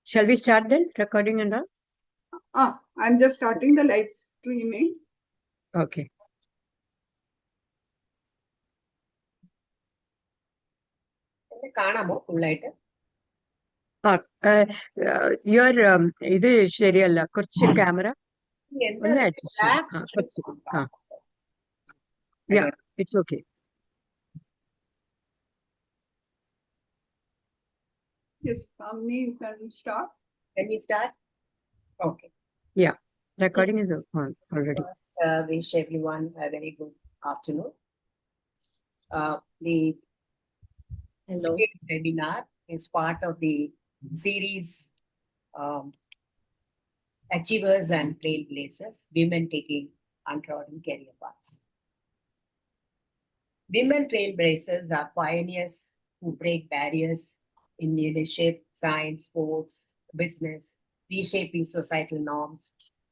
Shall we start then, recording and all? I'm just starting the live streaming. Okay. Your ഇത് ശരിയല്ല കുറച്ച് camera ഒന്ന് adjust ചെയ്യണം കുറച്ച് yeah, it's okay. Yes, Kamini, you can start. Can we start? Okay. Yeah, recording is on already. First, wish everyone a very good afternoon. The today's webinar is part of the series Achievers and Trailblazers, Women Taking Untrodden Career Paths. Women trailblazers are pioneers who break barriers in leadership, science, sports, business, reshaping societal norms,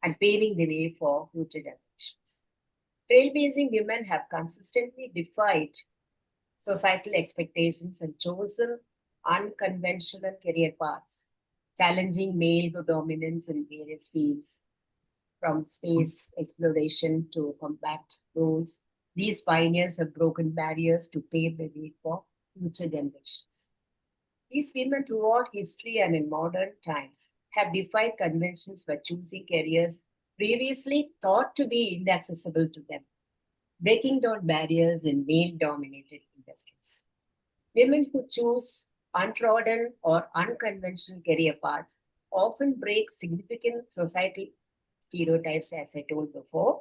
and paving the way for future generations. Trailblazing women have consistently defied societal expectations and chosen unconventional career paths, challenging male dominance in various fields, from space exploration to combat roles. These pioneers have broken barriers to pave the way for future generations. These women throughout history and in modern times have defied conventions by choosing careers previously thought to be inaccessible to them, breaking down barriers in male-dominated industries. Women who choose untrodden or unconventional career paths often break significant societal stereotypes, as I told before,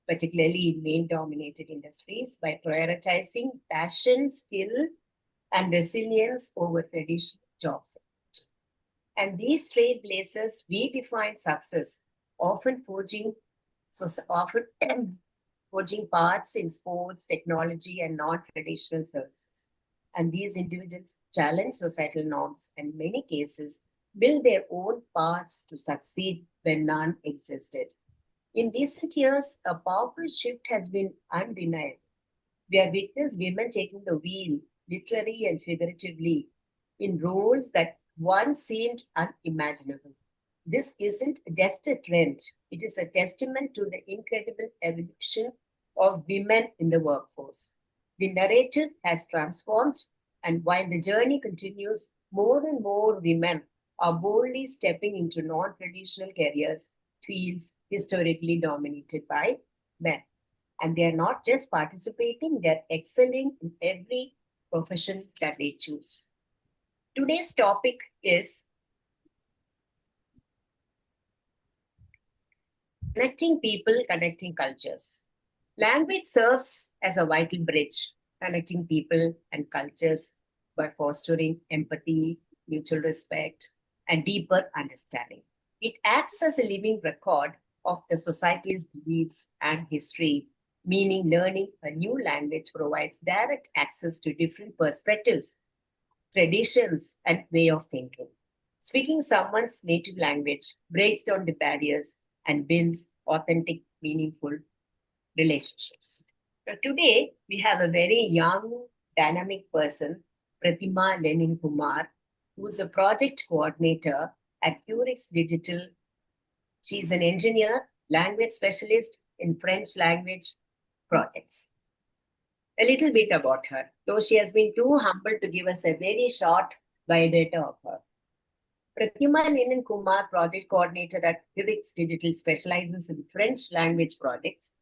particularly in male-dominated industries, by prioritizing passion, skill, and resilience over traditional jobs. And these trailblazers redefine success, often forging paths in sports, technology, and non-traditional services. And these individuals challenge societal norms and in many cases build their own paths to succeed when none existed. In recent years, a powerful shift has been undeniable. We have witnessed women taking the wheel, literally and figuratively, in roles that once seemed unimaginable. This isn't just a trend, it is a testament to the incredible evolution of women in the workforce. The narrative has transformed, and while the journey continues, more and more women are boldly stepping into non-traditional careers, fields historically dominated by men. And they are not just participating, they're excelling in every profession that they choose. Today's topic is connecting people, connecting cultures. Language serves as a vital bridge, connecting people and cultures by fostering empathy, mutual respect, and deeper understanding. It acts as a living record of the society's beliefs and history, meaning learning a new language provides direct access to different perspectives, traditions, and way of thinking. Speaking someone's native language breaks down the barriers and builds authentic, meaningful relationships. So today, we have a very young, dynamic person, Pratima Lenin Kumar, who is a project coordinator at Curix Digital. She's an engineer, language specialist in French language projects. A little bit about her, though she has been too humble to give us a very short biodata of her. Pratima Lenin Kumar, project coordinator at Curix Digital, specializes in French language projects.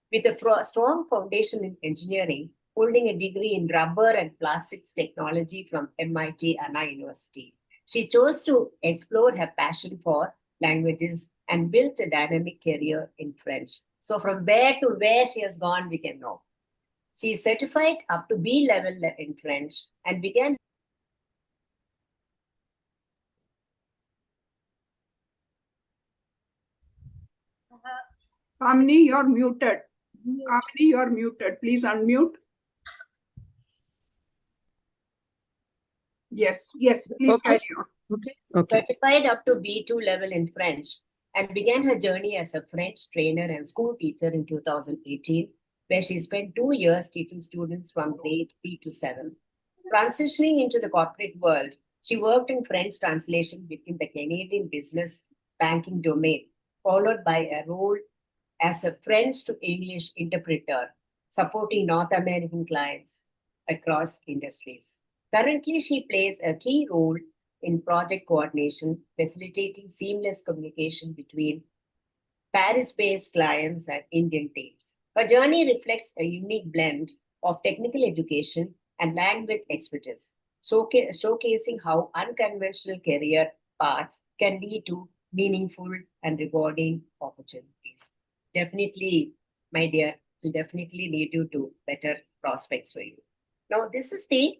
With a strong foundation in engineering, holding a degree in rubber and plastics technology from MIT Anna University, she chose to explore her passion for languages and built a dynamic career in French. So from where to where she has gone, we can know. She is certified up to B level in French and began. Kamini, you're muted. Kamini, you're muted. Please unmute. Yes, please carry on. Okay. Certified up to B2 level in French and began her journey as a French trainer and school teacher in 2018, where she spent 2 years teaching students from grade 3 to 7. Transitioning into the corporate world, She worked in French translation within the Canadian business banking domain, followed by a role as a French to English interpreter, supporting North American clients across industries. Currently, she plays a key role in project coordination, facilitating seamless communication between Paris-based clients and Indian teams. Her journey reflects a unique blend of technical education and language expertise, showcasing how unconventional career paths can lead to meaningful and rewarding opportunities. Definitely, my dear, will definitely lead you to better prospects for you. Now, this is the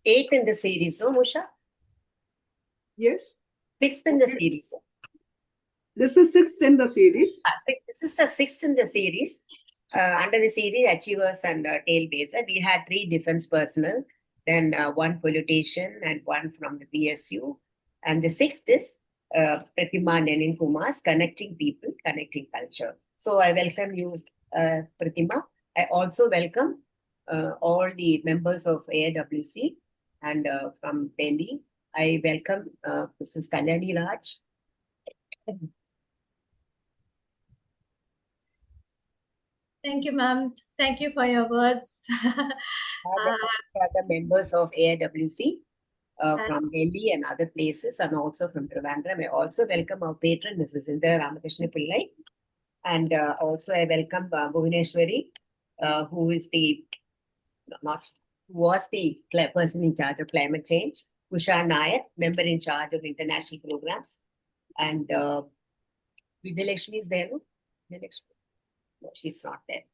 eighth in the series, no, Musha? Yes. Sixth in the series. This is sixth in the series. This is the sixth in the series. Under the series Achievers and Tailbazer, we had 3 defense personnel, then 1 politician and 1 from the PSU. And the sixth is Pratima Lenin Kumar's Connecting People, Connecting Culture. So I welcome you, Pratima. I also welcome all the members of AIWC and from Delhi. I welcome Mrs. Kalyani Raj. Thank you, ma'am. Thank you for your words. The members of AIWC from Delhi and other places, and also from Trivandrum. I also welcome our patron, Mrs. Indra Ramakrishna Pillai. And also I welcome Bhuvaneshwari, who was the person in charge of climate change. Usha Nair, member in charge of international programs. And Vidalakshmi is there, no? Vidalakshmi? No, she's not there.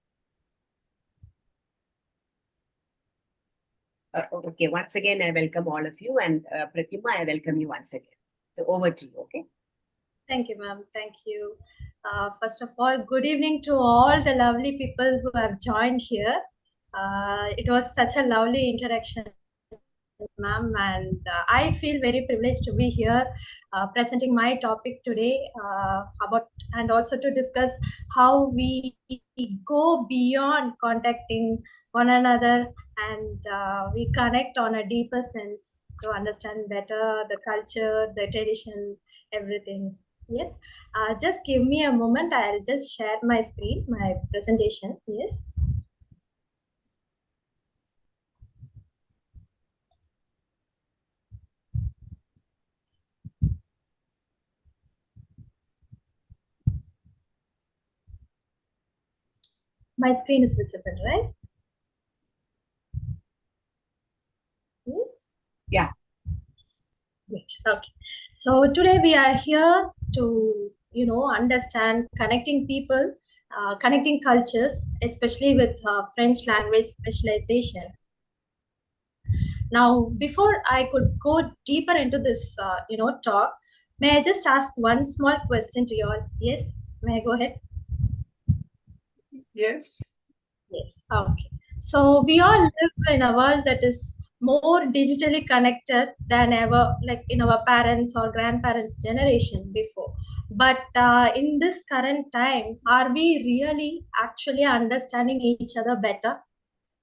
Okay, once again, I welcome all of you. And Pratima, I welcome you once again. So over to you, okay? Thank you, ma'am. Thank you. First of all, good evening to all the lovely people who have joined here. It was such a lovely interaction, ma'am, and I feel very privileged to be here presenting my topic today and also to discuss how we go beyond contacting one another and we connect on a deeper sense to understand better the culture, the tradition, everything. Yes, just give me a moment. I'll just share my screen, my presentation. Yes. My screen is visible, right? Yes? Yeah. Great. Okay. So today we are here to, understand connecting people, connecting cultures, especially with French language specialization. Now, before I could go deeper into this, talk, may I just ask one small question to you all? Yes? May I go ahead? Yes. Yes. Okay. So we all live in a world that is more digitally connected than ever, like in our parents or grandparents' generation before. But in this current time, are we really actually understanding each other better?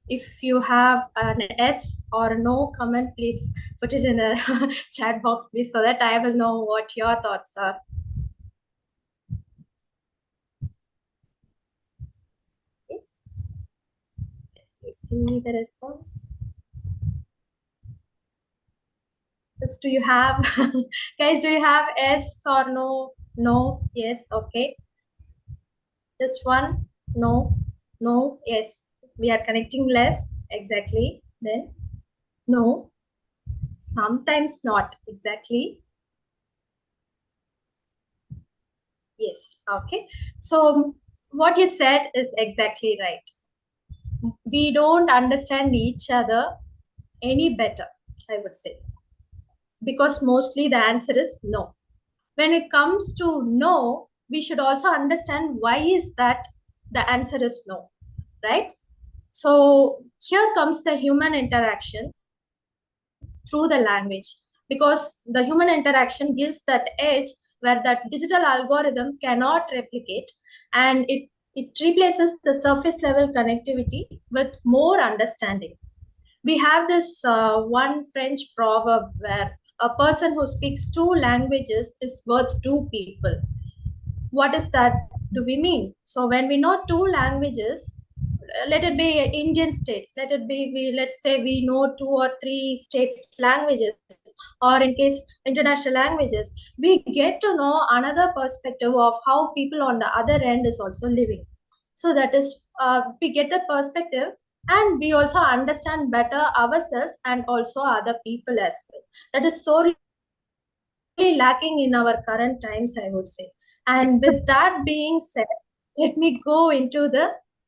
If you have an yes or no comment, please put it in the chat box, please, so that I will know what your thoughts are. Yes. Let's see the response. Do you have, guys, do you have yes or no? No, yes, okay. Just one, no, no, yes. We are connecting less, exactly. Then, no, sometimes not, exactly. Yes, okay. So, what you said is exactly right. We don't understand each other any better, I would say. Because mostly the answer is no. When it comes to no, we should also understand why is that the answer is no, right? So here comes the human interaction through the language, because the human interaction gives that edge where that digital algorithm cannot replicate, and it replaces the surface level connectivity with more understanding. we have this one French proverb where a person who speaks 2 languages is worth 2 people. What is that do we mean? So when we know 2 languages, let it be Indian states, let it be, let's say we know 2 or 3 states languages, or in case international languages, we get to know another perspective of how people on the other end is also living. So that is, we get the perspective, and we also understand better ourselves and also other people as well. That is sorely lacking in our current times, I would say. And with that being said, let me go into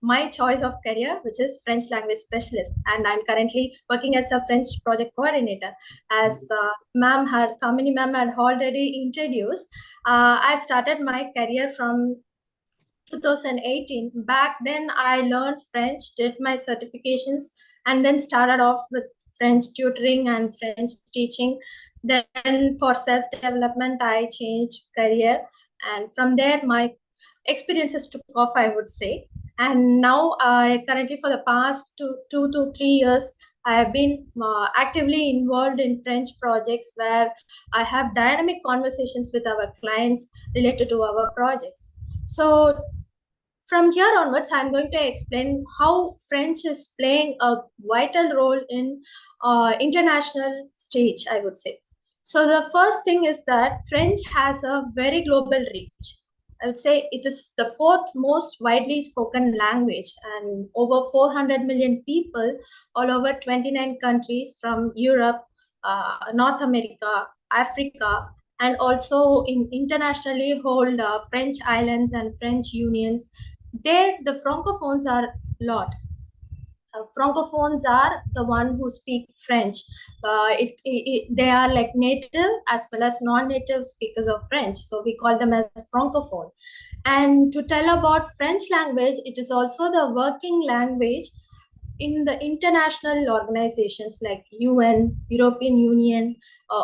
my choice of career, which is French language specialist. And I'm currently working as a French project coordinator. As Kamini ma'am had already introduced, I started my career from 2018. Back then, I learned French, did my certifications, and then started off with French tutoring and French teaching. Then for self-development, I changed career. And from there, my experiences took off, I would say. And now, currently for the past 2 to 3 years, I have been actively involved in French projects where I have dynamic conversations with our clients related to our projects. So from here onwards, I'm going to explain how French is playing a vital role in international stage, I would say. So the first thing is that French has a very global reach. I would say it is the 4th most widely spoken language, and over 400 million people all over 29 countries from Europe, North America, Africa, and also internationally hold French islands and French unions. There, the Francophones are a lot. Francophones are the one who speak French. They are like native as well as non-native speakers of French. So we call them as Francophone. And to tell about French language, it is also the working language in the international organizations like UN, European Union,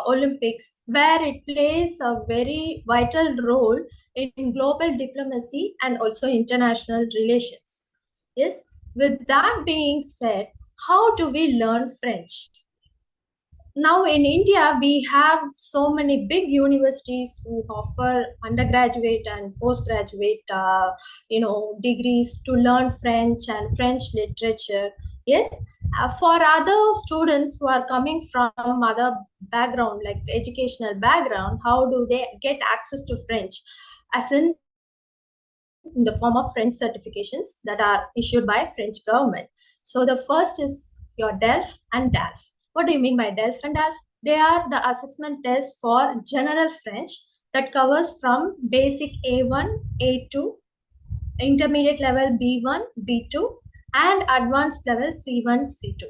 Olympics, where it plays a very vital role in global diplomacy and also international relations. Yes. With that being said, how do we learn French? Now in India, we have so many big universities who offer undergraduate and postgraduate, degrees to learn French and French literature. Yes, for other students who are coming from other background, like educational background, how do they get access to French? As in the form of French certifications that are issued by French government. So the first is your DELF and DALF. What do you mean by DELF and DALF? They are the assessment tests for general French that covers from basic A1, A2, intermediate level B1, B2, and advanced level C1, C2.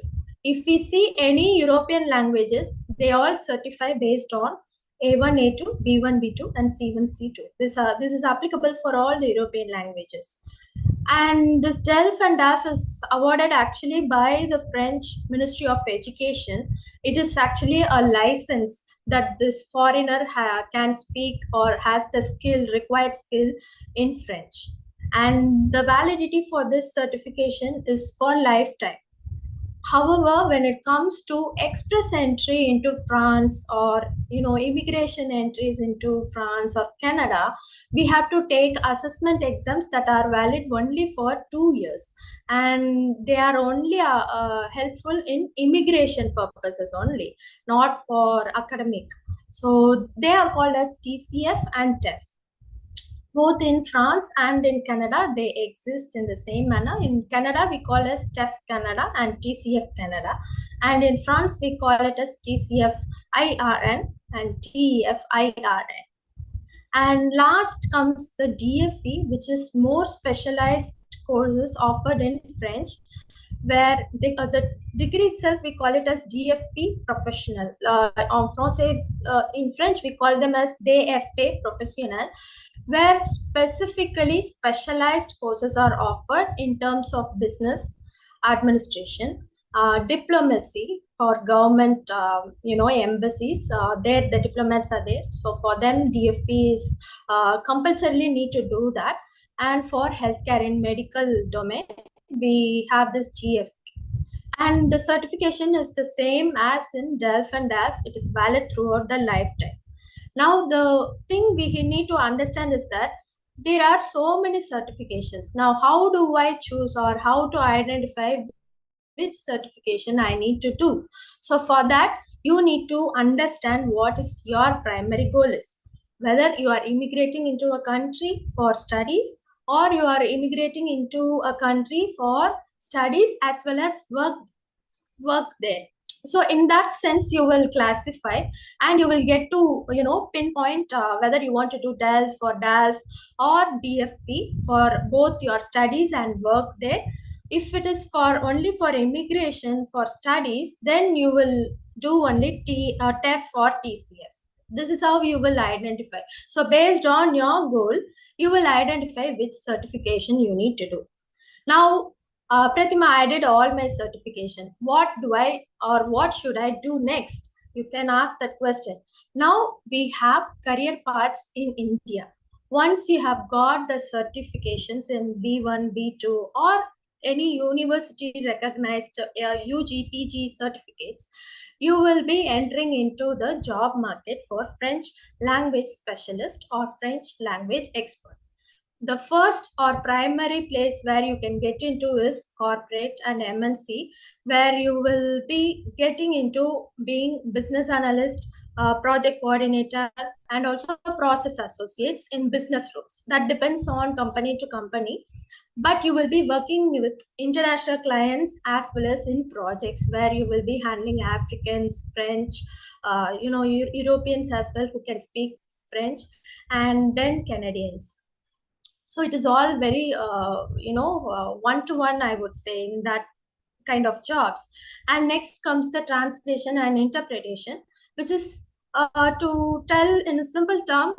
If we see any European languages, they all certify based on A1, A2, B1, B2, and C1, C2. This is applicable for all the European languages. And this DELF and DALF is awarded actually by the French Ministry of Education. It is actually a license that this foreigner can speak or has the required skill in French. And the validity for this certification is for lifetime. However, when it comes to express entry into France or immigration entries into France or Canada, we have to take assessment exams that are valid only for 2 years, and they are only helpful in immigration purposes only, not for academic. So they are called as TCF and TEF. Both in France and in Canada, they exist in the same manner. In Canada, we call it TEF Canada and TCF Canada. And in France, we call it as TCF IRN and TEF IRN. And last comes the DFP, which is more specialized courses offered in French, where the degree itself, we call it as DFP professionnel. In French, we call them as DFP professionnel, where specifically specialized courses are offered in terms of business, administration, diplomacy for government, embassies. There the diplomats are there. So for them, DFP is compulsorily need to do that. And for healthcare in medical domain, we have this DFP. and the certification is the same as in DELF and DELF. It is valid throughout the lifetime. Now, the thing we need to understand is that there are so many certifications. Now, how do I choose or how to identify which certification I need to do? So for that, you need to understand what is your primary goal is. Whether you are immigrating into a country for studies or you are immigrating into a country for studies as well as work there. So in that sense, you will classify and you will get to pinpoint whether you want to do DELF or DALF or DFP for both your studies and work there. If it is for only for immigration for studies, then you will do only TEF or TCF. This is how you will identify. So based on your goal, you will identify which certification you need to do. Now, Pratima, I did all my certification. What do I or what should I do next? You can ask that question. Now we have career paths in India. Once you have got the certifications in B1, B2 or any university recognized UG, PG certificates, you will be entering into the job market for French language specialist or French language expert. The first or primary place where you can get into is corporate and MNC, where you will be getting into being business analyst, project coordinator, and also process associates in business roles. That depends on company to company, but you will be working with international clients as well as in projects where you will be handling Africans, French, Europeans as well who can speak French, and then Canadians. So it is all very one-to-one, I would say, in that kind of jobs. And next comes the translation and interpretation, which is to tell in a simple term,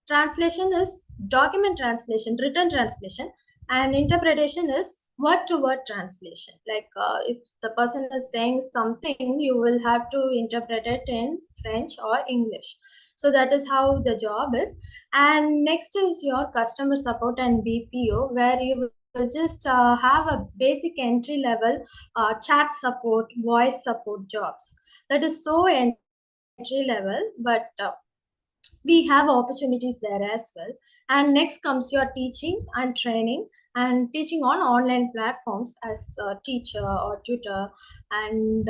translation is document translation, written translation, and interpretation is word-to-word translation. Like if the person is saying something, you will have to interpret it in French or English. So that is how the job is. And next is your customer support and BPO, where you will just have a basic entry level chat support, voice support jobs. That is so entry level, but we have opportunities there as well. And next comes your teaching and training, and teaching on online platforms as a teacher or tutor. And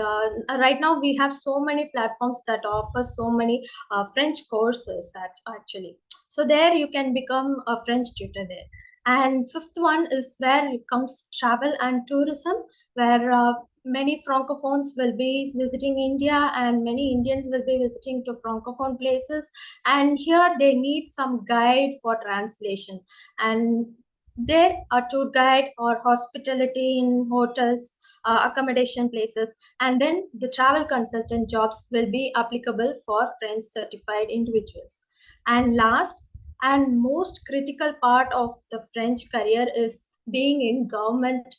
right now we have so many platforms that offer so many French courses actually. So there you can become a French tutor there. And fifth one is where it comes travel and tourism, where many francophones will be visiting India and many Indians will be visiting to francophone places, and here they need some guide for translation. And there a tour guide or hospitality in hotels, accommodation places, and then the travel consultant jobs will be applicable for French certified individuals. And last and most critical part of the French career is being in government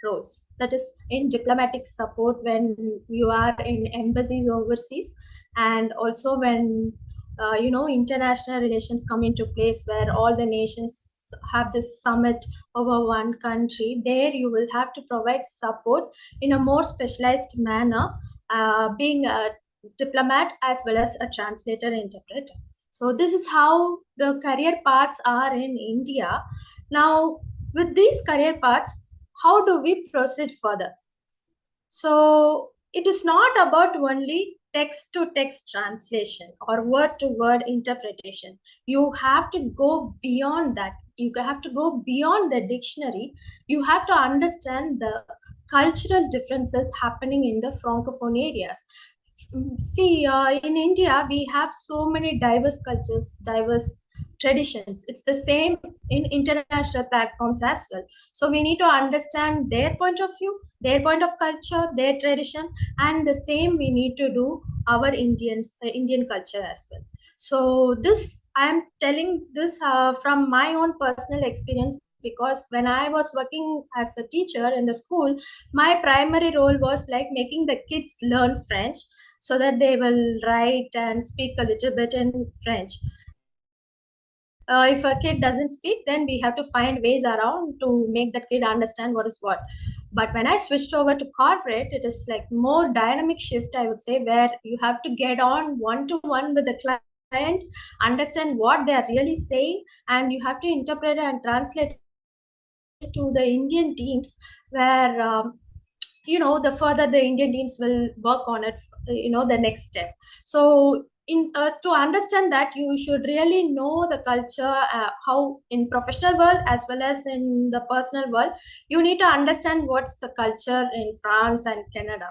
roles, that is in diplomatic support when you are in embassies overseas, and also when international relations come into place where all the nations have this summit over one country. There you will have to provide support in a more specialized manner, being a diplomat as well as a translator interpreter. So this is how the career paths are in India. Now with these career paths, how do we proceed further? So it is not about only text to text translation or word to word interpretation. You have to go beyond that. You have to go beyond the dictionary. You have to understand the cultural differences happening in the francophone areas. See, in India, we have so many diverse cultures, diverse traditions. It's the same in international platforms as well. So we need to understand their point of view, their point of culture, their tradition, and the same we need to do our Indian culture as well. So this, I am telling this from my own personal experience, because when I was working as a teacher in the school, my primary role was like making the kids learn French so that they will write and speak a little bit in French. If a kid doesn't speak, then we have to find ways around to make that kid understand what is what. But when I switched over to corporate, it is like more dynamic shift, I would say, where you have to get on one-to-one with the client, understand what they are really saying, and you have to interpret and translate it to the Indian teams, where the further the Indian teams will work on it, the next step. So to understand that, you should really know the culture, how in professional world as well as in the personal world, you need to understand what's the culture in France and Canada.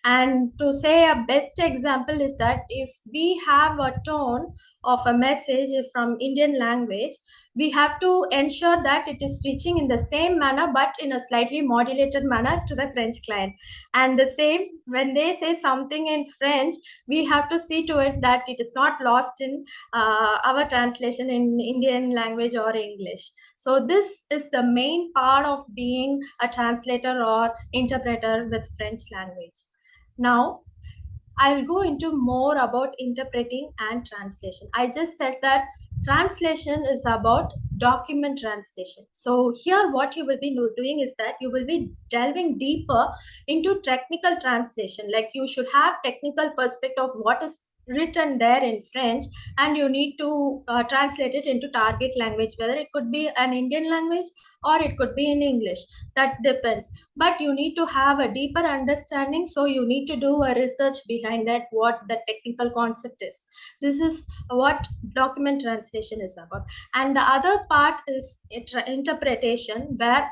And to say a best example is that if we have a tone of a message from Indian language, we have to ensure that it is reaching in the same manner but in a slightly modulated manner to the French client. And the same, when they say something in French, we have to see to it that it is not lost in our translation in Indian language or English. So this is the main part of being a translator or interpreter with French language. Now, I'll go into more about interpreting and translation. I just said that translation is about document translation. So here what you will be doing is that you will be delving deeper into technical translation. Like you should have technical perspective of what is written there in French, and you need to translate it into target language, whether it could be an Indian language or it could be in English. That depends. But you need to have a deeper understanding, so you need to do a research behind that, what the technical concept is. This is what document translation is about. And the other part is interpretation, where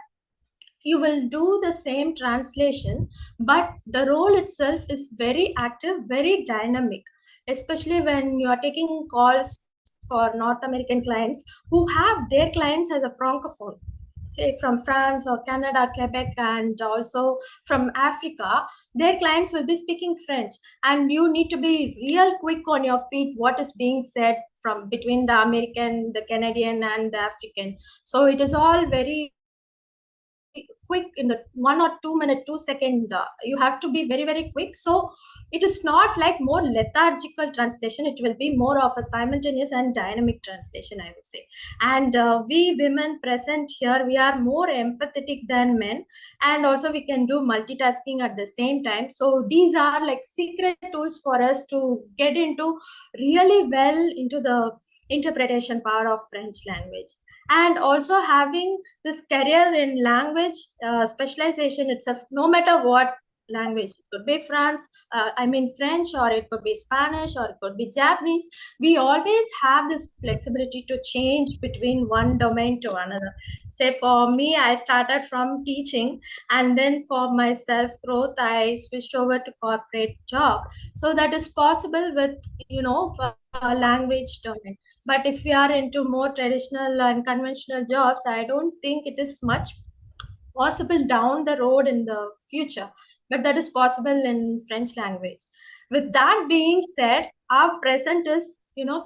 you will do the same translation, but the role itself is very active, very dynamic, especially when you are taking calls for North American clients who have their clients as a francophone, say from France or Canada, Quebec, and also from Africa. Their clients will be speaking French, and you need to be real quick on your feet what is being said from between the American, the Canadian, and the African. So it is all very quick in the 1 or 2 minute, 2 second. You have to be very, very quick. So it is not like more lethargical translation. It will be more of a simultaneous and dynamic translation, I would say. And we women present here, we are more empathetic than men, and also we can do multitasking at the same time. So these are like secret tools for us to get into really well into the interpretation part of French language. And also having this career in language specialization itself, no matter what language, it could be French, or it could be Spanish, or it could be Japanese. We always have this flexibility to change between one domain to another. Say for me, I started from teaching, and then for my self growth, I switched over to corporate job. So that is possible with language domain. But if we are into more traditional and conventional jobs, I don't think it is much possible down the road in the future, but that is possible in French language. With that being said, our present is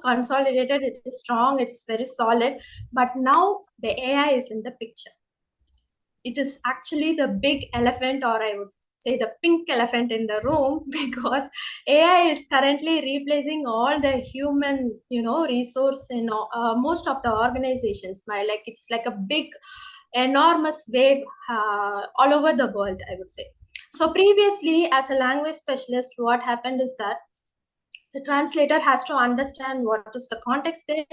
consolidated, it is strong, it's very solid, but now the AI is in the picture. It is actually the big elephant, or I would say the pink elephant in the room, because AI is currently replacing all the human resource in most of the organizations. It's like a big enormous wave all over the world, I would say. So previously, as a language specialist, what happened is that the translator has to understand what is the context there,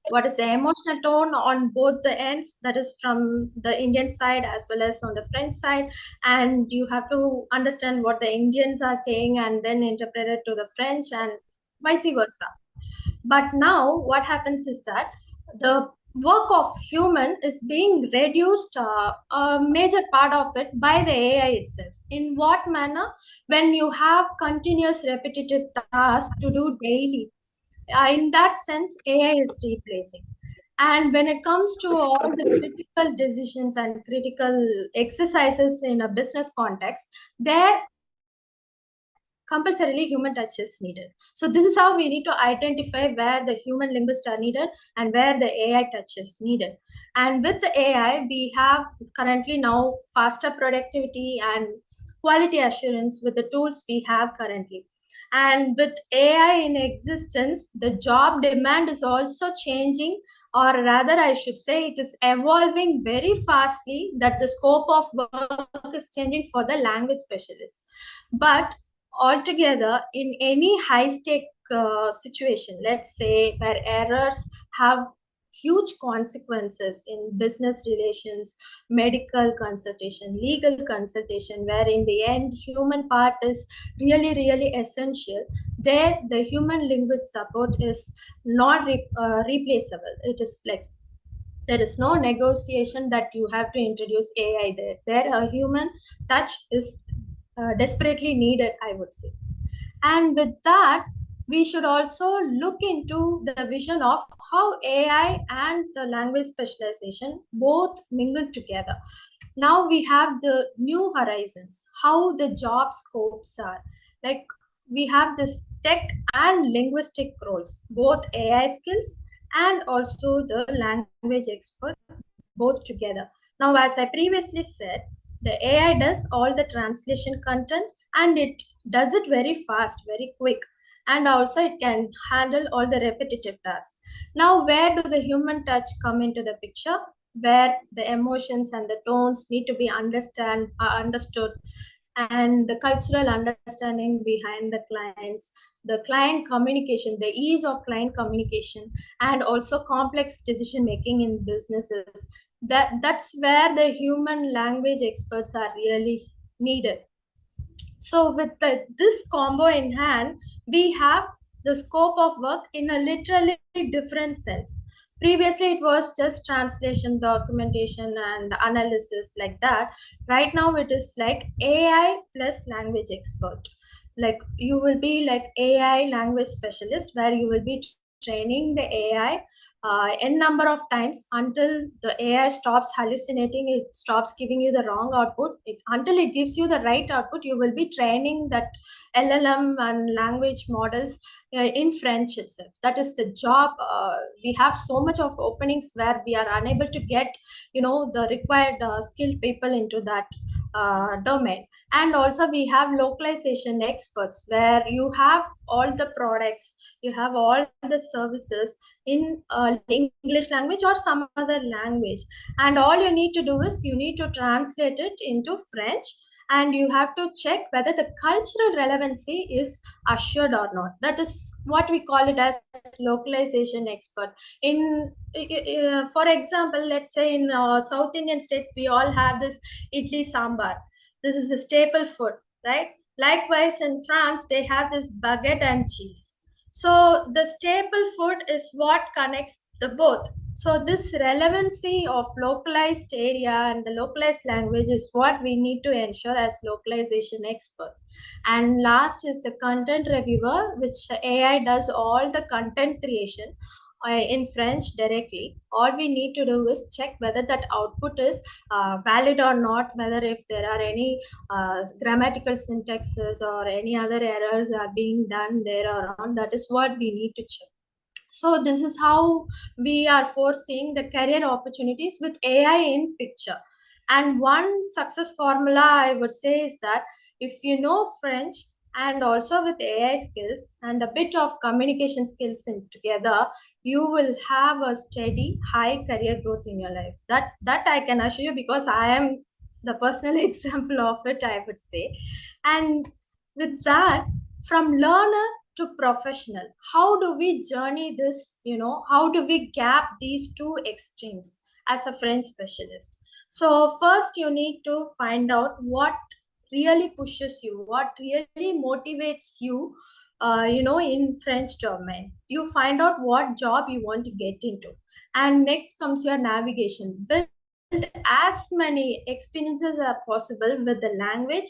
what is the emotional tone on both the ends, that is from the Indian side as well as on the French side, and you have to understand what the Indians are saying and then interpret it to the French and vice versa. But now what happens is that the work of human is being reduced, a major part of it, by the AI itself. In what manner? When you have continuous repetitive tasks to do daily, in that sense, AI is replacing. And when it comes to all the critical decisions and critical exercises in a business context, there compulsorily human touch is needed. So this is how we need to identify where the human linguists are needed and where the AI touch is needed. And with the AI, we have currently now faster productivity and quality assurance with the tools we have currently. And with AI in existence, the job demand is also changing, or rather, I should say, it is evolving very fastly, that the scope of work is changing for the language specialist. But altogether, in any high-stake situation, let's say where errors have huge consequences in business relations, medical consultation, legal consultation, where in the end human part is really, really essential, there the human linguist support is not replaceable. It is like there is no negotiation that you have to introduce AI there. There a human touch is desperately needed, I would say. And with that, we should also look into the vision of how AI and the language specialization both mingle together. Now we have the new horizons, how the job scopes are. Like we have this tech and linguistic roles, both AI skills and also the language expert, both together. Now, as I previously said, the AI does all the translation content and it does it very fast, very quick. And also it can handle all the repetitive tasks. Now, where do the human touch come into the picture? Where the emotions and the tones need to be understood, and the cultural understanding behind the clients, the client communication, the ease of client communication, and also complex decision making in businesses. That's where the human language experts are really needed. So with this combo in hand, we have the scope of work in a literally different sense. Previously, it was just translation, documentation, and analysis like that. Right now, it is like AI plus language expert. Like you will be like AI language specialist, where you will be training the AI n number of times until the AI stops hallucinating, it stops giving you the wrong output. Until it gives you the right output, you will be training that LLM and language models in French itself. That is the job. We have so much of openings where we are unable to get, the required skilled people into that domain. And also we have localization experts, where you have all the products, you have all the services in English language or some other language, and all you need to do is you need to translate it into French, and you have to check whether the cultural relevancy is assured or not. That is what we call it as localization expert. In for example, let's say in South Indian states, we all have this idli sambar. This is a staple food, right? Likewise, in France, they have this baguette and cheese. So the staple food is what connects the both. So this relevancy of localized area and the localized language is what we need to ensure as localization expert. And last is the content reviewer, which AI does all the content creation in French directly. All we need to do is check whether that output is valid or not, whether if there are any grammatical syntaxes or any other errors are being done there or not. That is what we need to check. So this is how we are foreseeing the career opportunities with AI in picture. And one success formula I would say is that if you know French and also with AI skills and a bit of communication skills in together, you will have a steady high career growth in your life. That I can assure you, because I am the personal example of it, I would say. And with that, from learner to professional, how do we journey this? How do we gap these two extremes as a French specialist? So first you need to find out what really pushes you, what really motivates you, in French domain. You find out what job you want to get into. And next comes your navigation. Build as many experiences as possible with the language,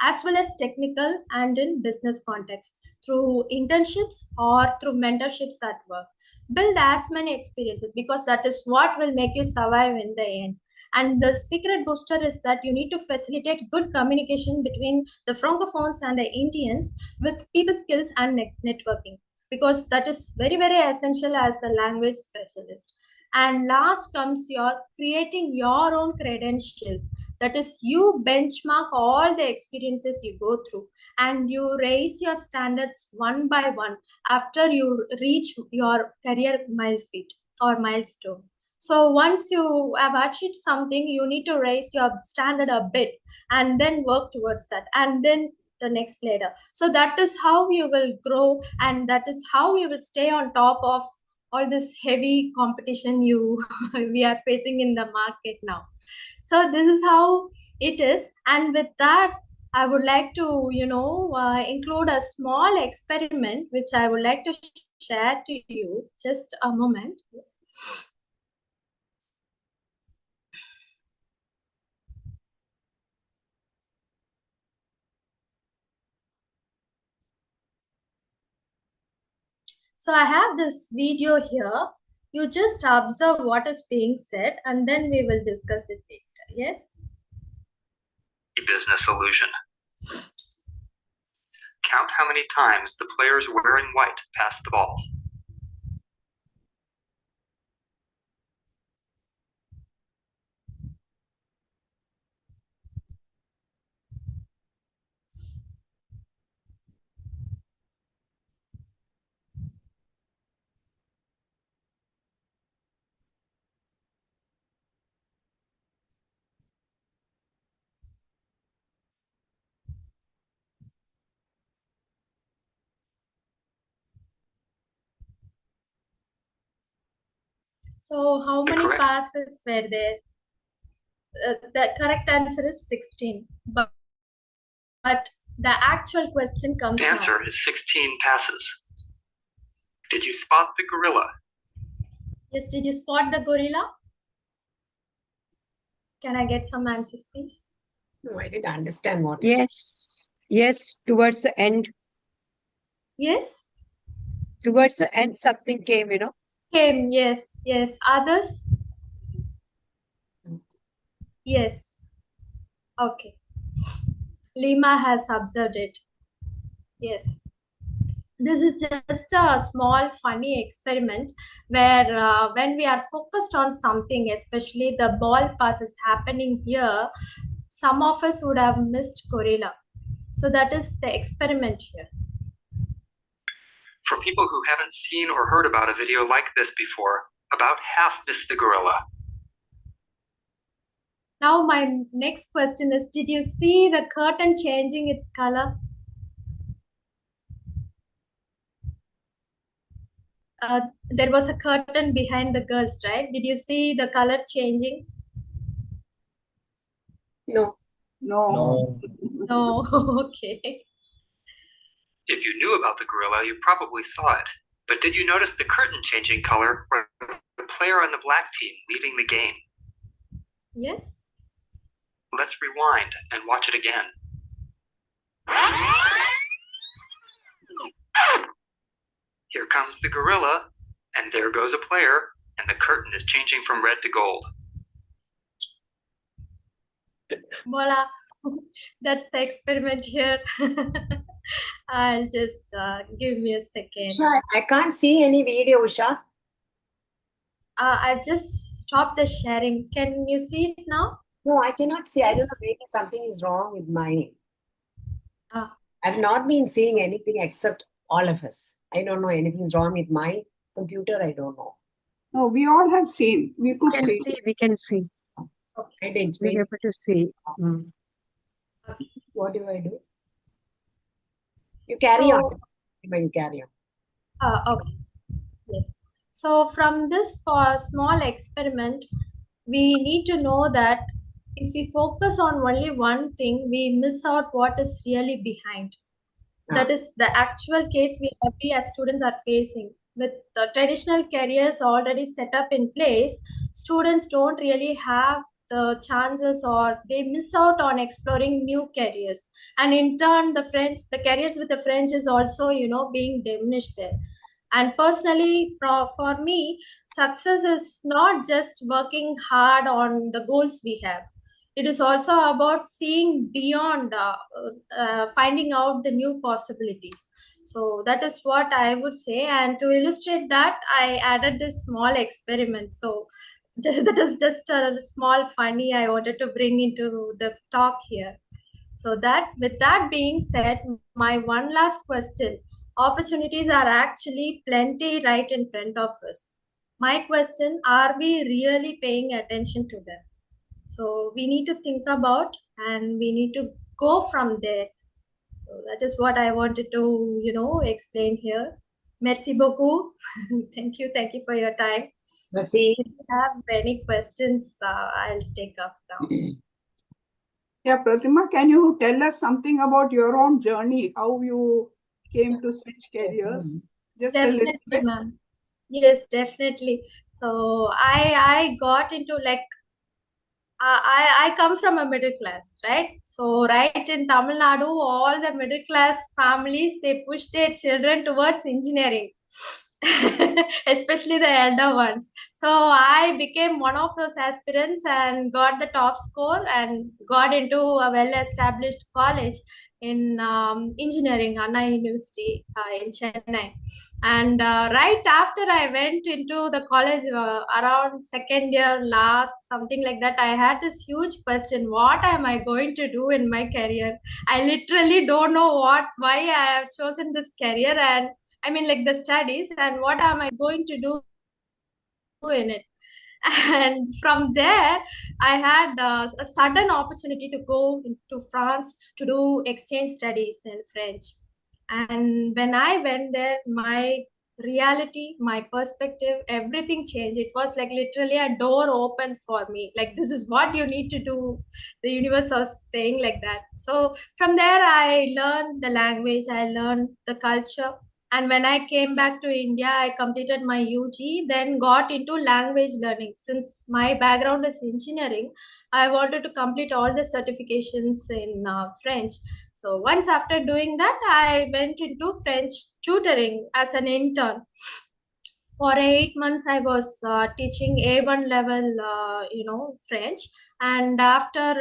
as well as technical and in business context, through internships or through mentorships at work. Build as many experiences, because that is what will make you survive in the end. And the secret booster is that you need to facilitate good communication between the Francophones and the Indians with people skills and networking, because that is very, very essential as a language specialist. And last comes your creating your own credentials, That is, you benchmark all the experiences you go through and you raise your standards one by one after you reach your career milestone. So once you have achieved something, you need to raise your standard a bit and then work towards that, and then the next ladder. So that is how you will grow, and that is how you will stay on top of all this heavy competition we are facing in the market now. So this is how it is. And with that, I would like to include a small experiment which I would like to share to you. Just a moment. Yes. So I have this video here. You just observe what is being said and then we will discuss it later. Yes? Business illusion. Count how many times the players wearing white pass the ball. So how many Correct. passes were there? The correct answer is 16. But the actual question comes The now. answer is 16 passes. Did you spot the gorilla? Yes, did you spot the gorilla? Can I get some answers, please? No, I didn't understand what. Yes. Yes. Towards the end. Yes? Towards the end, something came, Came, yes, yes. Others? Yes. Okay. Lima has observed it. Yes. This is just a small funny experiment where when we are focused on something, especially the ball pass is happening here, some of us would have missed gorilla. So that is the experiment here. For people who haven't seen or heard about a video like this before, about half missed the gorilla. Now my next question is, did you see the curtain changing its color? There was a curtain behind the girls, right? Did you see the color changing? No. No. No. Okay. If you knew about the gorilla, you probably saw it. But did you notice the curtain changing color or the player on the black team leaving the game? Yes. Let's rewind and watch it again. Here comes the gorilla, and there goes a player, and the curtain is changing from red to gold. Voila. That's the experiment here. I'll just give me a second. Usha, I can't see any video, Usha. I've just stopped the sharing. Can you see it now? No, I cannot see. I don't Yes. know, maybe something is wrong with my. Ah. I've not been seeing anything except all of us. I don't know anything's wrong with my computer. I don't know. No, we all have seen. We could We can see. We can see. I didn't. We're Maybe. able to see. Mm. What do I do? You carry on. You carry on. Okay. Yes. So from this small experiment, we need to know that if we focus on only one thing, we miss out what is really behind. That is the actual case we as students are facing. With the traditional careers already set up in place, students don't really have the chances, or they miss out on exploring new careers. And in turn, the careers with the French is also, being diminished there. And personally, for me, success is not just working hard on the goals we have. It is also about seeing beyond, finding out the new possibilities. So that is what I would say. And to illustrate that, I added this small experiment. So that is just a small funny I wanted to bring into the talk here. So that with that being said, my one last question: opportunities are actually plenty right in front of us. My question: are we really paying attention to them? So we need to think about, and we need to go from there. So that is what I wanted to, explain here. Merci beaucoup. Thank you for your time. Merci. If you have any questions, I'll take up now. Yeah, Pratima, can you tell us something about your own journey, how you came to switch careers? Just a little Definitely, bit. ma'am. Yes, definitely. So I got into like I come from a middle class, right? So right in Tamil Nadu, all the middle class families, they push their children towards engineering, especially the elder ones. So I became one of those aspirants and got the top score and got into a well-established college in engineering, Anna University in Chennai. And right after I went into the college, around second year last, something like that, I had this huge question: what am I going to do in my career? I literally don't know why I have chosen this career, and I mean like the studies, and what am I going to do in it. And from there I had a sudden opportunity to go to France to do exchange studies in French. And when I went there, my reality, my perspective, everything changed. It was like literally a door opened for me, like this is what you need to do. The universe was saying like that. So from there I learned the language, I learned the culture. And when I came back to India, I completed my UG, then got into language learning. Since my background is engineering, I wanted to complete all the certifications in French. So once after doing that, I went into French tutoring as an intern. For 8 months, I was teaching A1 level, French. And after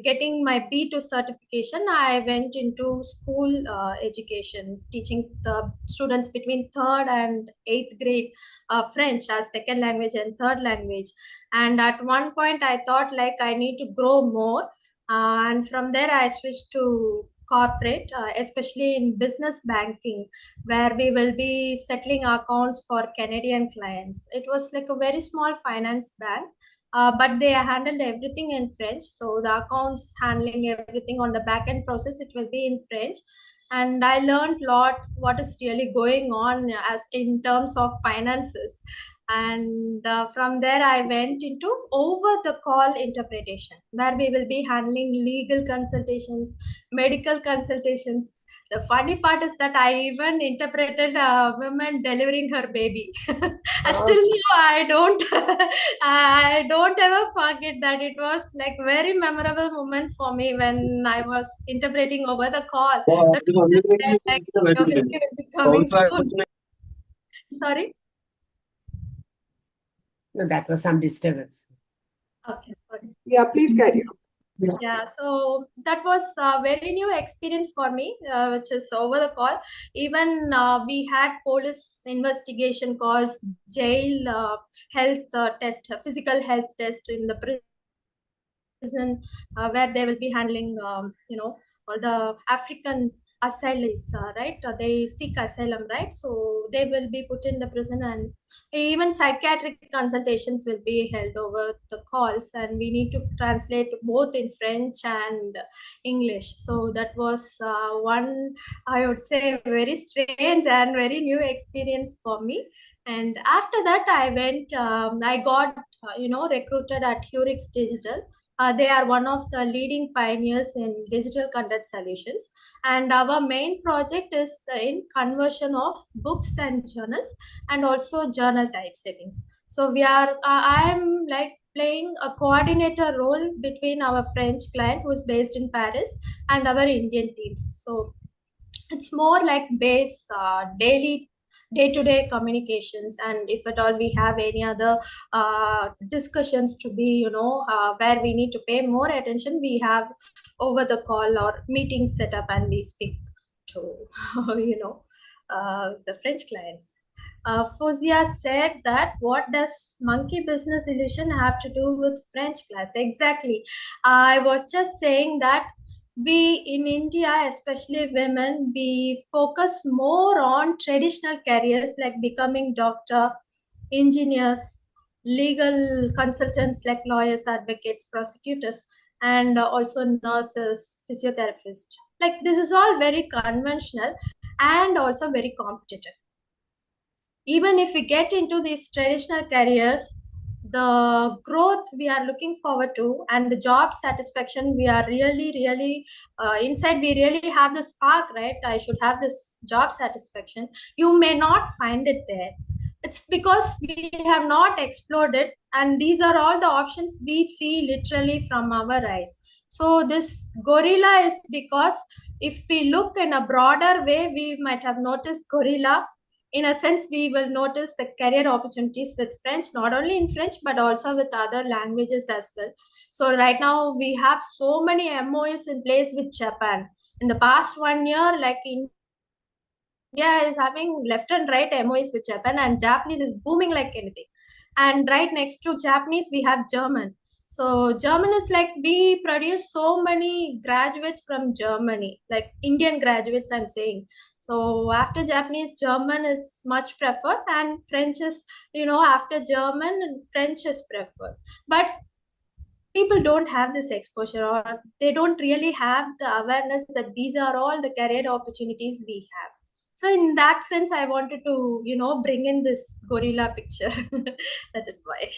getting my B2 certification, I went into school education, teaching the students between third and eighth grade French as second language and third language. And at one point, I thought like I need to grow more. And from there, I switched to corporate, especially in business banking, where we will be settling accounts for Canadian clients. It was like a very small finance bank, but they handled everything in French. So the accounts handling everything on the back end process, it will be in French. And I learned a lot what is really going on as in terms of finances. And from there, I went into over the call interpretation, where we will be handling legal consultations, medical consultations. The funny part is that I even interpreted a woman delivering her baby. Still now I don't ever forget that. It was like very memorable moment for me when I was interpreting over the call. The doctor said like your baby will be coming soon. Sorry. No, that was some disturbance. Okay. Sorry. Yeah, please carry on. Yeah, so that was a very new experience for me, which is over the call. Even we had police investigation calls, jail health test, physical health test in the prison, where they will be handling, all the African asylees, right? They seek asylum, right? So they will be put in the prison, and even psychiatric consultations will be held over the calls, and we need to translate both in French and English. So that was one, I would say, very strange and very new experience for me. And after that, I got, recruited at Hurix Digital. They are one of the leading pioneers in digital content solutions. And our main project is in conversion of books and journals, and also journal type settings. So I'm like playing a coordinator role between our French client, who is based in Paris, and our Indian teams. So it's more like base daily day-to-day communications, and if at all we have any other discussions to be, where we need to pay more attention, we have over the call or meetings set up, and we speak to the French clients. Fuzia said that what does monkey business illusion have to do with French class? Exactly. I was just saying that we in India, especially women, we focus more on traditional careers like becoming doctor, engineers, legal consultants like lawyers, advocates, prosecutors, and also nurses, physiotherapists. Like this is all very conventional and also very competitive. Even if we get into these traditional careers, the growth we are looking forward to and the job satisfaction we are really inside, we really have the spark, right? I should have this job satisfaction. You may not find it there. It's because we have not explored it, and these are all the options we see literally from our eyes. So this gorilla is because if we look in a broader way, we might have noticed gorilla. In a sense, we will notice the career opportunities with French, not only in French, but also with other languages as well. So right now we have so many MOUs in place with Japan. In the past 1 year, like India is having left and right MOUs with Japan, and Japanese is booming like anything. And right next to Japanese, we have German. So German is like we produce so many graduates from Germany, like Indian graduates, I'm saying. So after Japanese, German is much preferred, and French is, after German, French is preferred. But people don't have this exposure, or they don't really have the awareness that these are all the career opportunities we have. So in that sense, I wanted to, bring in this gorilla picture. That is why.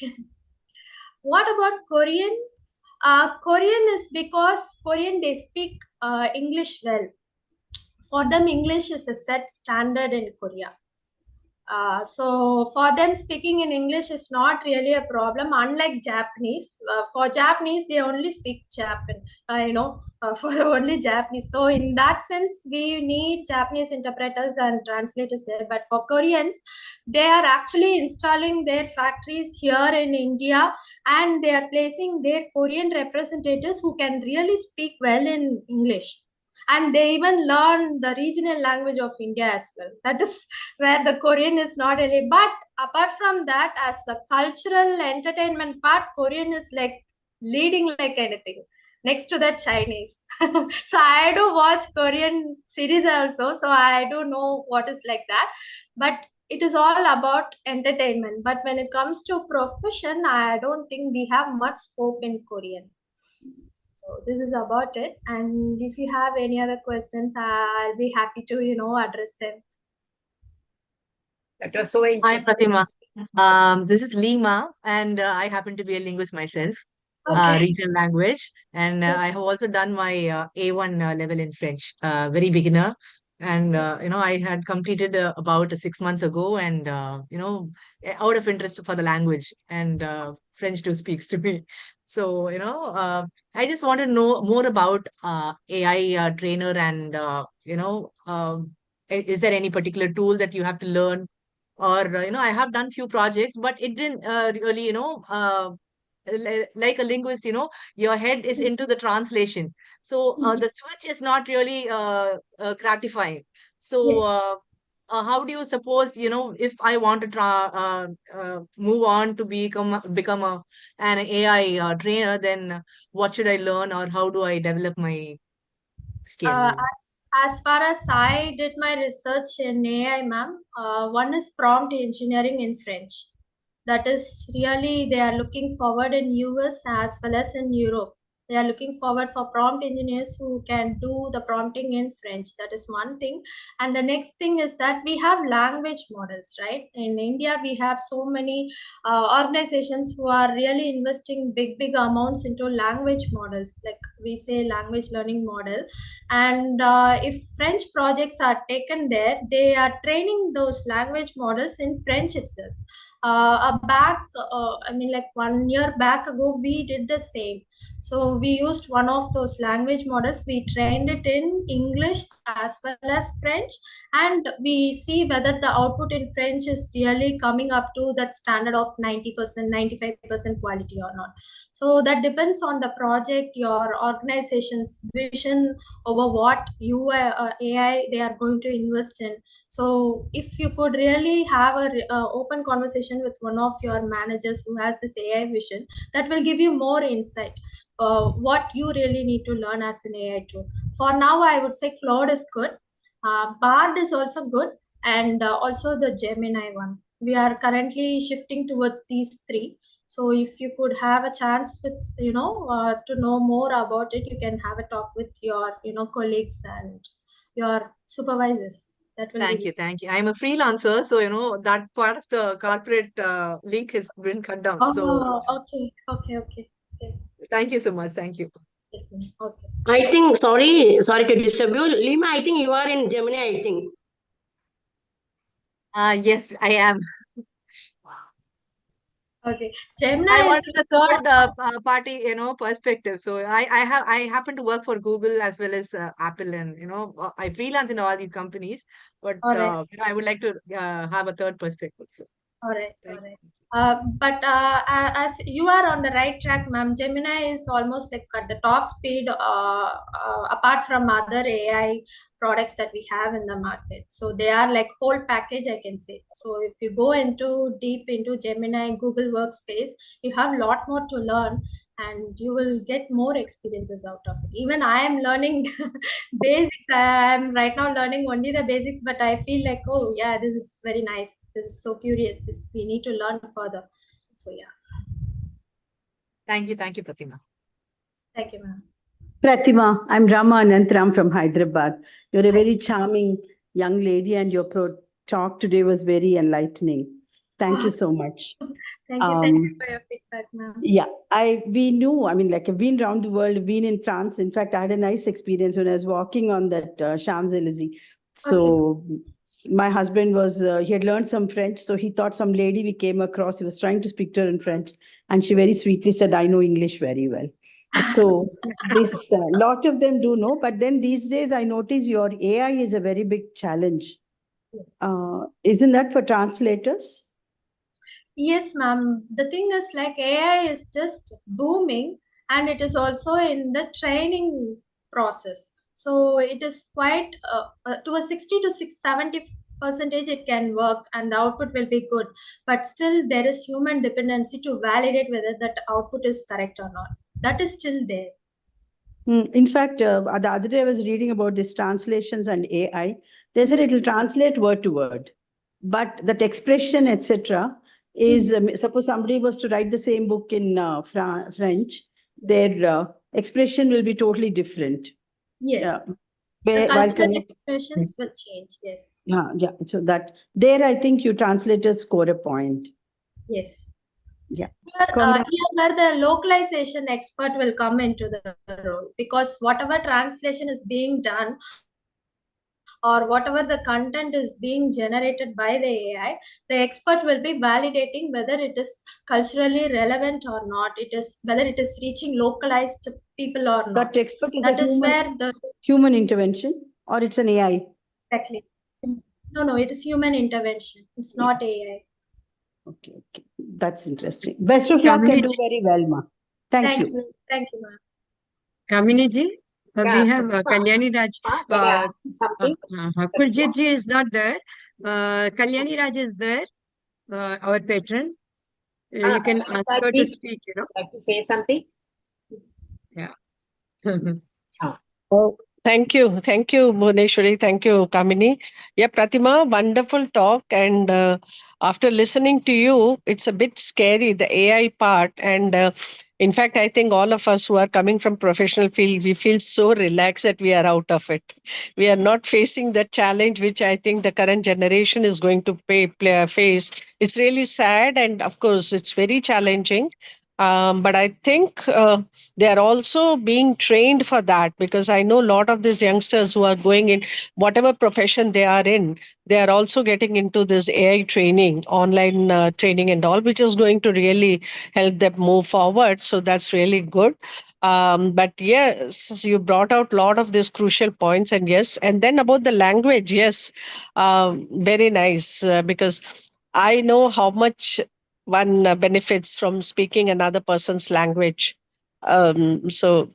What about Korean? Korean is because Korean, they speak English well. For them, English is a set standard in Korea. So for them, speaking in English is not really a problem. Unlike Japanese, for Japanese they only speak Japan. For only Japanese. So in that sense, we need Japanese interpreters and translators there. But for Koreans, they are actually installing their factories here in India, and they are placing their Korean representatives who can really speak well in English. And they even learn the regional language of India as well. That is where the Korean is not really. But apart from that, as a cultural entertainment part, Korean is like leading like anything. Next to that, Chinese. So I do watch Korean series also, so I do know what is like that. But it is all about entertainment. But when it comes to profession, I don't think we have much scope in Korean. So this is about it. And if you have any other questions, I'll be happy to, address them. That was so Hi, interesting. Pratima. This is Lima, and I happen to be a linguist myself, Okay. regional language, and Yes. I have also done my A1 level in French, very beginner. And I had completed about 6 months ago, and out of interest for the language, and French too speaks to me. So I just want to know more about AI trainer, and is there any particular tool that you have to learn? Or I have done few projects, but it didn't really like a linguist, your head is into the translation, so the switch is not really gratifying. So Yes. how do you suppose, if I want to move on to become an AI trainer, then what should I learn, or how do I develop my skill? As far as I did my research in AI, ma'am, one is prompt engineering in French. That is really, they are looking forward in US as well as in Europe. They are looking forward for prompt engineers who can do the prompting in French. That is one thing. And the next thing is that we have language models, right? In India, we have so many organizations who are really investing big amounts into language models, like we say language learning model. And if French projects are taken there, they are training those language models in French itself. Like 1 year back ago, we did the same. So we used one of those language models. We trained it in English as well as French, and we see whether the output in French is really coming up to that standard of 90%, 95% quality or not. So that depends on the project, your organization's vision over what AI they are going to invest in. So if you could really have a open conversation with one of your managers who has this AI vision, that will give you more insight. What you really need to learn as an AI tool. For now, I would say Claude is good. Bard is also good, and also the Gemini one. We are currently shifting towards these three. So if you could have a chance with to know more about it, you can have a talk with your colleagues and your supervisors. That will Thank be you, thank you. I'm a freelancer, so that part of the corporate link has been cut down. So okay. thank you so much. Thank you. Yes, ma'am. Okay. I think, sorry to disturb you. Lima, I think you are in Gemini, I think. Yes, I am. Okay. Gemini I is wanted a third party, perspective. So I happen to work for Google as well as Apple, and I freelance in all these companies. But all right. I would like to have a third perspective. So All right. thank you. But as you are on the right track, ma'am, Gemini is almost like at the top speed, apart from other AI products that we have in the market. So they are like whole package, I can say. So if you go deep into Gemini, Google Workspace, you have a lot more to learn, and you will get more experiences out of it. Even I am learning basics. I am right now learning only the basics, but I feel like, oh yeah, this is very nice. This is so curious. This we need to learn further. So yeah. Thank you, Pratima. Thank you, ma'am. Pratima, I'm Rama Anantram from Hyderabad. You're a very charming young lady, and your talk today was very enlightening. Thank you so much. Thank you for your feedback, ma'am. Yeah, we knew, I've been around the world, been in France. In fact, I had a nice experience when I was walking on that Champs-Élysées. So my husband he had learned some French, so he thought some lady we came across, he was trying to speak to her in French, and she very sweetly said, I know English very well. So this, lot of them do know, but then these days I notice your AI is a very big challenge. Yes. Isn't that for translators? Yes, ma'am. The thing is, like, AI is just booming, and it is also in the training process. So it is quite to a 60 to 70% it can work, and the output will be good. But still, there is human dependency to validate whether that output is correct or not. That is still there. In fact, the other day I was reading about these translations and AI. They said it will translate word to word, but that expression, etc., is suppose somebody was to write the same book in French, their expression will be totally different. Yes. The cultural expressions will change. Yes. Yeah. So that there, I think you translators score a point. Yes. Yeah. Here where the localization expert will come into the role, because whatever translation is being done or whatever the content is being generated by the AI, the expert will be validating whether it is culturally relevant or not. Whether it is reaching localized people or not. That expert is where the human intervention, or it's an AI? Exactly. No, it is human intervention. It's not AI. Okay. That's interesting. Best of luck and do very well, ma. Thank you. Thank you, ma'am. Kamini we have Kalyani Raj. Kuljit ji is not there. Kalyani Raj is there, our patron. You can ask her to speak, Like to say something? Yeah. Oh, thank you, Bhuneshwari. Thank you, Kamini. Yeah, Pratima, wonderful talk. And after listening to you, it's a bit scary, the AI part. And in fact, I think all of us who are coming from professional field, we feel so relaxed that we are out of it. We are not facing the challenge which I think the current generation is going to face. It's really sad, and of course, it's very challenging. But I think they are also being trained for that, because I know a lot of these youngsters who are going in whatever profession they are in, they are also getting into this AI training, online training and all, which is going to really help them move forward. So that's really good. But yes, you brought out a lot of these crucial points, and yes, and then about the language, yes, very nice, because I know how much one benefits from speaking another person's language. So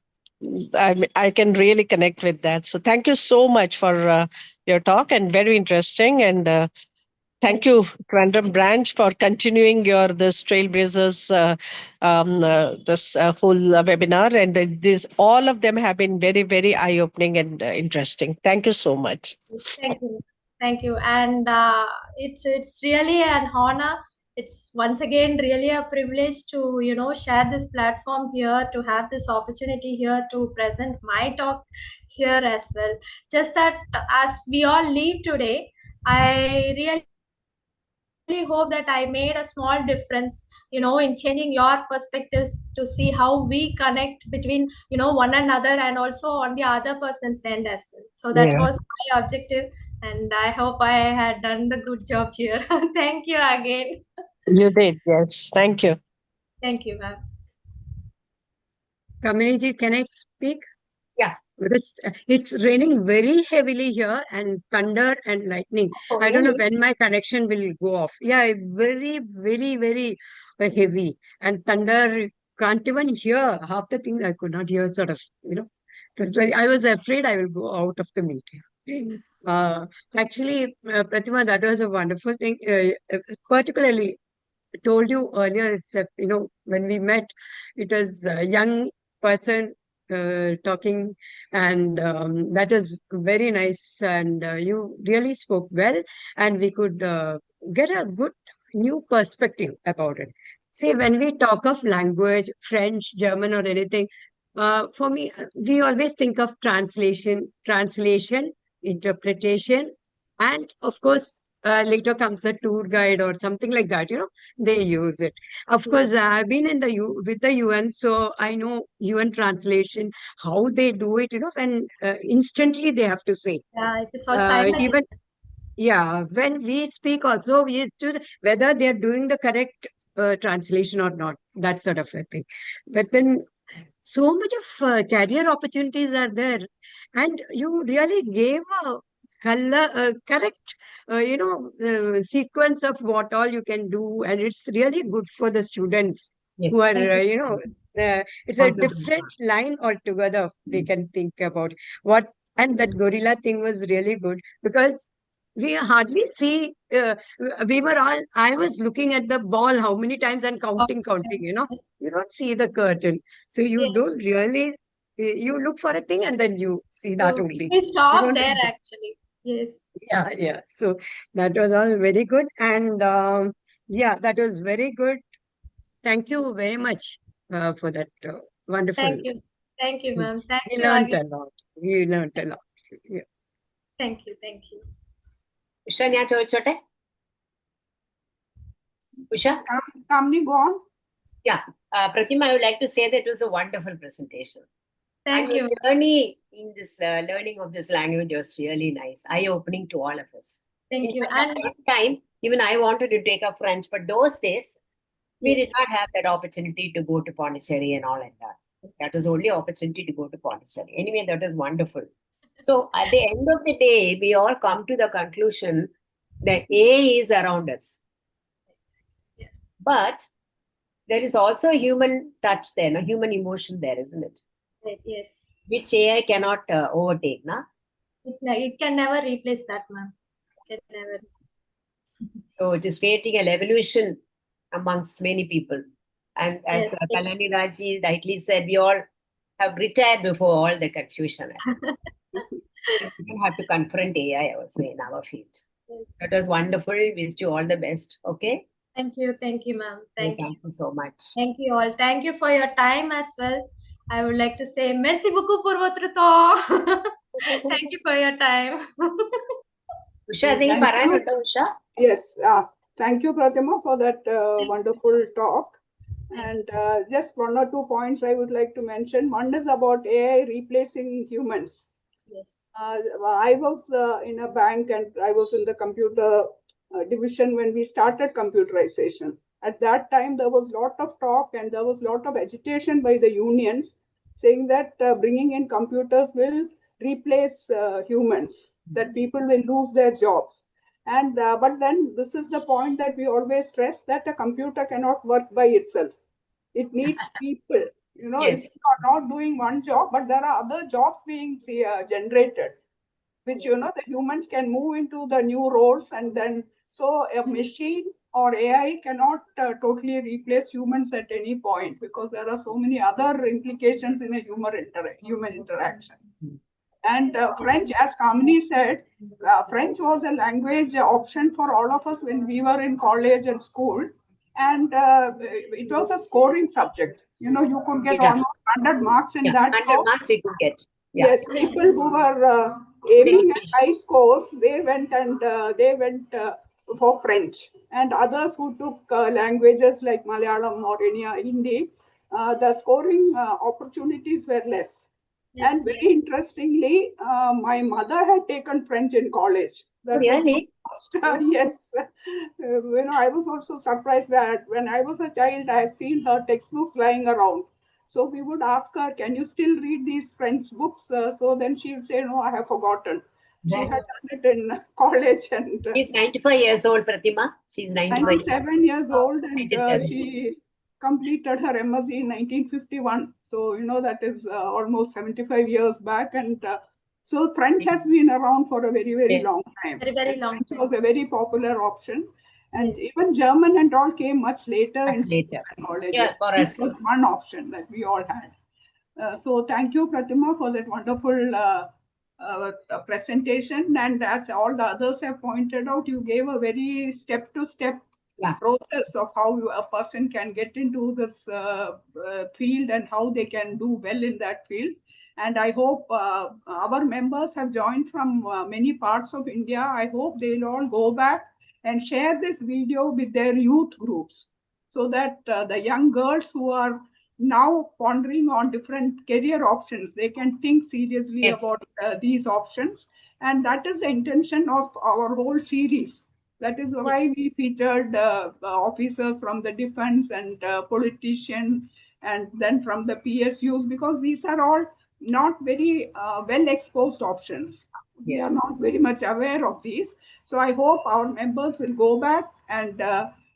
I can really connect with that. So thank you so much for your talk, and very interesting. And thank you, Trivandrum branch, for continuing your this Trailblazers this whole webinar. And this all of them have been very, very eye opening and interesting. Thank you so much. Thank you. Thank you. And it's really an honor. It's once again really a privilege to, share this platform here, to have this opportunity here to present my talk here as well. Just that as we all leave today, I really hope that I made a small difference, in changing your perspectives to see how we connect between, one another and also on the other person's end as well. So that Yeah, was my objective, and I hope I had done the good job here. Thank you again. you did. Yes. Thank you. Thank you, ma'am. Kamini, can I speak? Yeah. Because it's raining very heavily here and thunder and lightning. Oh, I don't know really? when my connection will go off. Yeah, very, very, very heavy. And thunder, can't even hear half the things I could not hear, sort of, It was like I was afraid I will go out of the meeting. Actually, Pratima, that was a wonderful thing. Particularly, told you earlier, except, when we met, it was a young person talking, and that was very nice. And you really spoke well, and we could get a good new perspective about it. See, when we talk of language, French, German, or anything, for me, we always think of translation, interpretation, and of course, later comes a tour guide or something like that. They use it. Of course, I've been in with the UN, so I know UN translation, how they do it, and instantly they have to say. Yeah, it is all simultaneous. Even, yeah, when we speak also, we used to, whether they're doing the correct translation or not, that sort of a thing. But then so much of career opportunities are there, and you really gave a correct sequence of what all you can do, and it's really good for the students Yes. who are Thank you. it's a different line altogether. They can think about what. And that gorilla thing was really good, because we hardly see I was looking at the ball how many times and counting, Yes. you don't see the curtain. So you Yes. don't really, you look for a thing and then you see that So only. we You stop don't there see the, actually. Yes. yeah, yeah. So that was all very good. And yeah, that was very good. Thank you very much for that wonderful. Thank you. Thank you, thing. ma'am. Thank We you learned again. a lot. We learned a lot. Yeah. Thank you. Thank you. Usha, ഞാൻ ചോദിച്ചോട്ടെ? Usha? Kamini, go on. Yeah. Pratima, I would like to say that it was a wonderful presentation. Thank And you. your journey in this learning of this language was really nice, eye-opening to all of us. Thank you. In fact, And at that time, even I wanted to take up French, but those days, we did yes, not have that opportunity to go to Pondicherry and all like that. That was only opportunity to go to Pondicherry. Anyway, that was wonderful. So at the end of the day, we all come to the conclusion that A is around us. Yeah. But there is also a human touch there, a human emotion there, isn't it? yes, Which AI cannot overtake, na? it can never replace that, ma'am. Can never. So it is creating an evolution amongst many people. And as Yes, it's- Kalyani Raji rightly said, we all have retired before all the confusion. We don't have to confront AI also in our field. Yes. That was wonderful. Wish you all the best. Okay? Thank you, ma'am. Thank you. Thank you so much. Thank you all. Thank you for your time as well. I would like to say merci beaucoup pour votre temps. Thank you for your time. Usha, I think Thank you. Usha. Yes. Thank you, Pratima, for that wonderful talk. And just one or two points I would like to mention. One is about AI replacing humans. Yes. I was in a bank and I was in the computer division when we started computerization. At that time, there was a lot of talk and there was a lot of agitation by the unions saying that bringing in computers will replace humans, that people will lose their jobs. And but then this is the point that we always stress, that a computer cannot work by itself. It needs people. You know, Yes. if you are not doing one job, but there are other jobs being generated, which, you know, the humans can move into the new roles. And then, so a machine or AI cannot totally replace humans at any point, because there are so many other implications in a human interaction. And French, as Kamini said, French was a language option for all of us when we were in college and school. And it was a scoring subject. You know, you could get almost 100 marks in that. 100 marks we could get. Yeah. Yes, people who were aiming at high scores, they went for French. And others who took languages like Malayalam or any Hindi, the scoring opportunities were less. Yes, And very interestingly, my mother had taken French in college. That Really? was yes. You know, I was also surprised that when I was a child, I had seen her textbooks lying around. So we would ask her, can you still read these French books? So then she would say, no, I have forgotten. She had done it in college. And She's 95 years old, Pratima. She's 97 years old, and 97. she completed her MSc in 1951. So, you know, that is almost 75 years back. And so French has been around for a very, very Yes. long time. Very, very long French time. was a very popular option. And Yes. even German and all came much later Much in schools later. and colleges. Yeah, for It us. was one option that we all had. So thank you, Pratima, for that wonderful presentation. And as all the others have pointed out, you gave a very step-to-step process of how a person can get into this field and how they can do well in that field. And I hope our members have joined from many parts of India. I hope they'll all go back and share this video with their youth groups, so that the young girls who are now pondering on different career options, they can think seriously about these options. And that is the intention of our whole series. That is why we featured officers from the defense and politicians, and then from the PSUs, because these are all not very well exposed options. We are not very much aware of these. So I hope our members will go back and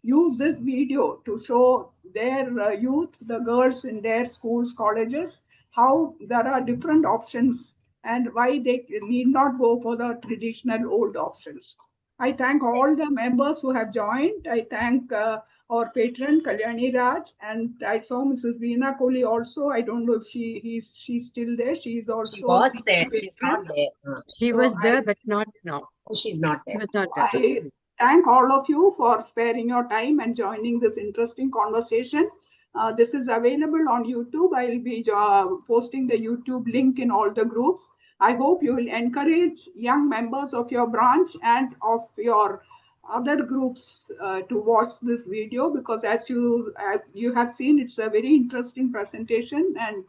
use this video to show their youth, the girls in their schools, colleges, how there are different options and why they need not go for the traditional old options. I thank all the members who have joined. I thank our patron Kalyani Raj, and I saw Mrs. Veena Kohli also. I don't know if she's still there. She is also. She was there. She's not there. She was there, but not now. She's not there. She was not there. I thank all of you for sparing your time and joining this interesting conversation. This is available on YouTube. I'll be posting the YouTube link in all the groups. I hope you will encourage young members of your branch and of your other groups to watch this video, because as you have seen, it's a very interesting presentation, and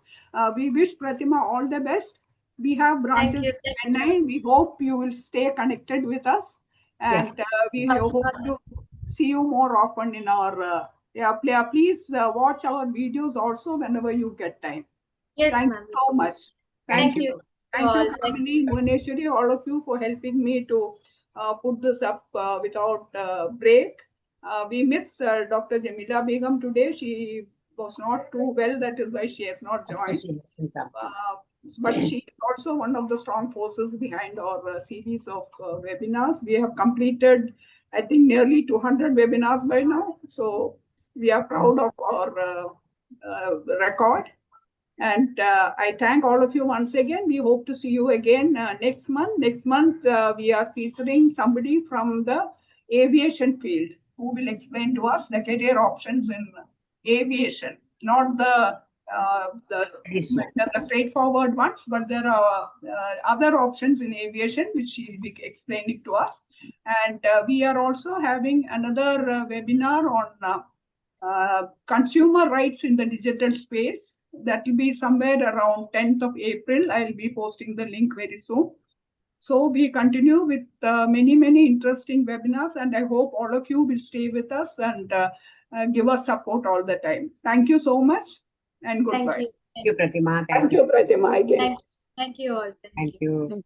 we wish Pratima all the best. We have branches in Chennai. We hope you will stay connected with us, and we hope to see you more often in our please watch our videos also whenever you get time. Yes, Thank you so much. Thank you. Thank you, Kamini, Bhuvaneshwari, all of you for helping me to put this up without break. We miss Dr. Jamila Begum today. She was not too well. That is why she has not joined. But she is also one of the strong forces behind our series of webinars. We have completed, I think, nearly 200 webinars by now. So we are proud of our record. And I thank all of you once again. We hope to see you again next month. Next month, we are featuring somebody from the aviation field who will explain to us the career options in aviation, not the straightforward ones, but there are other options in aviation which she will be explaining to us. And we are also having another webinar on consumer rights in the digital space. That will be somewhere around 10th of April. I'll be posting the link very soon. So we continue with many interesting webinars, and I hope all of you will stay with us and give us support all the time. Thank you so much, and goodbye. Thank you. Thank you, Pratima. Thank you, Pratima, again. Thank you all. Thank you.